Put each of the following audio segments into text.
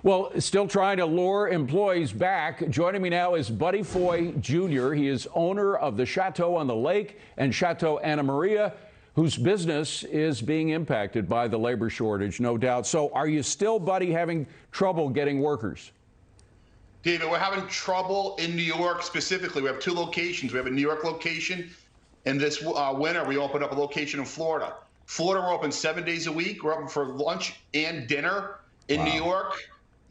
Well, still trying to lure employees back. Joining me now is Buddy Foy Jr. He is owner of the Chateau on the Lake and Chateau Anna Maria, whose business is being impacted by the labor shortage, no doubt. So are you still, Buddy, having trouble getting workers? David, we're having trouble in New York specifically. We have two locations. We have a New York location, and this winter we opened up a location in Florida. Florida, we're open 7 days a week. We're open for lunch and dinner. In New York,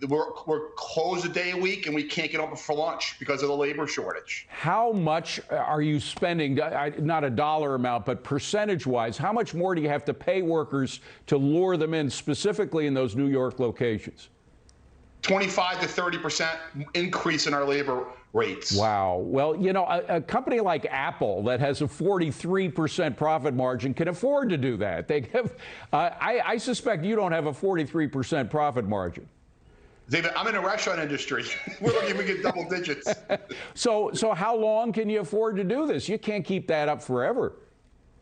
we're closed a day a week, and we can't get open for lunch because of the labor shortage. How much are you spending, not a dollar amount, but percentage-wise, how much more do you have to pay workers to lure them in, specifically in those New York locations? 25 to 30% increase in our labor rates. Wow. Well, you know, a company like Apple that has a 43% profit margin can afford to do that. They have, I suspect you don't have a 43% profit margin. David, I'm in the restaurant industry. We're lucky we get double digits. So how long can you afford to do this? You can't keep that up forever.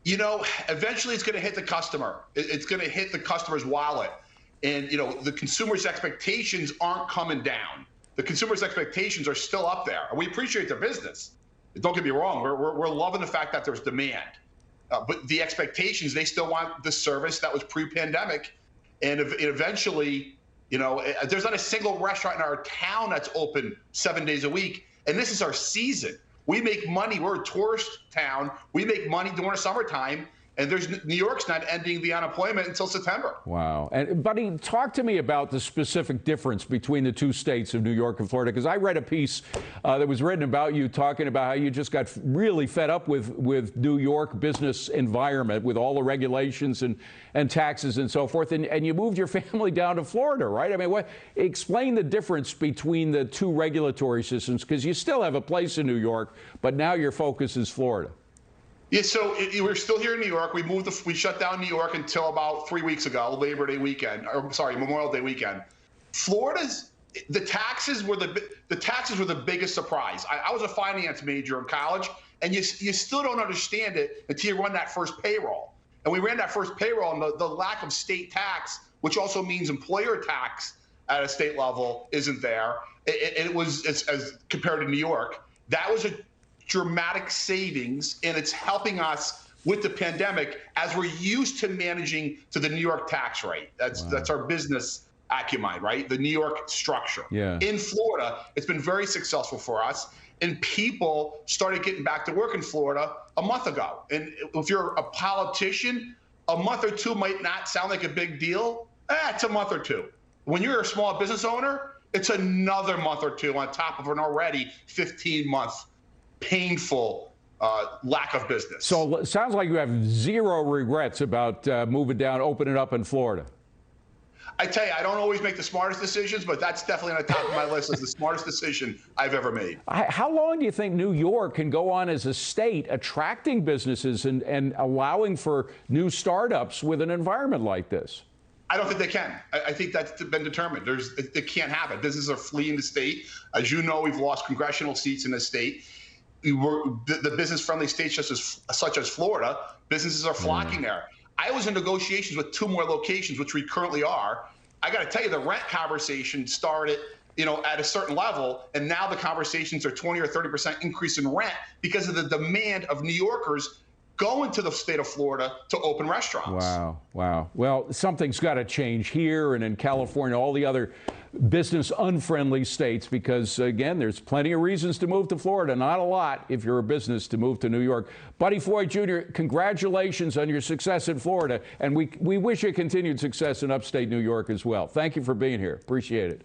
You know, eventually it's going to hit the customer. It's going to hit the customer's wallet. And, you know, the consumer's expectations aren't coming down. The consumer's expectations are still up there. And we appreciate their business. Don't get me wrong. We're loving the fact that there's demand. But the expectations, they still want the service that was pre-pandemic. And eventually, you know, there's not a single restaurant in our town that's open 7 days a week. And this is our season. We make money. We're a tourist town. We make money during the summertime. And New York's not ending the unemployment until September. Wow. And Buddy, talk to me about the specific difference between the two states of New York and Florida, because I read a piece that was written about you talking about how you just got really fed up with New York business environment, with all the regulations and taxes and so forth, and you moved your family down to Florida, right? I mean, explain the difference between the two regulatory systems, because you still have a place in New York, but now your focus is Florida. Yeah, so we're still here in New York. We shut down New York until about 3 weeks ago, Labor Day weekend, or sorry, Memorial Day weekend. The taxes were the biggest surprise. I was a finance major in college, and you still don't understand it until you run that first payroll. And we ran that first payroll, and the lack of state tax, which also means employer tax at a state level, isn't there. It was as compared to New York. That was a dramatic savings, and it's helping us with the pandemic as we're used to managing to the New York tax rate. That's our business acumen, right? The New York structure. Yeah. In Florida, it's been very successful for us, and people started getting back to work in Florida a month ago. And if you're a politician, a month or two might not sound like a big deal. It's a month or two. When you're a small business owner, it's another month or two on top of an already 15-month painful lack of business. So it sounds like you have zero regrets about moving down, opening up in Florida. I tell you, I don't always make the smartest decisions, but that's definitely on the top of my list as the smartest decision I've ever made. How long do you think New York can go on as a state attracting businesses and allowing for new startups with an environment like this? I don't think they can. I think that's been determined. It can't happen. Businesses are fleeing the state. As you know, we've lost congressional seats in the state. The business-friendly states such as Florida, businesses are flocking there. I was in negotiations with 2 more locations, which we currently are. I got to tell you, the rent conversation started, you know, at a certain level, and now the conversations are 20 or 30% increase in rent because of the demand of New Yorkers going to the state of Florida to open restaurants. Wow, wow. Well, something's got to change here and in California, all the other business unfriendly states, because again, there's plenty of reasons to move to Florida. Not a lot if you're a business to move to New York. Buddy Foy Jr., congratulations on your success in Florida, and we wish you continued success in upstate New York as well. Thank you for being here. Appreciate it.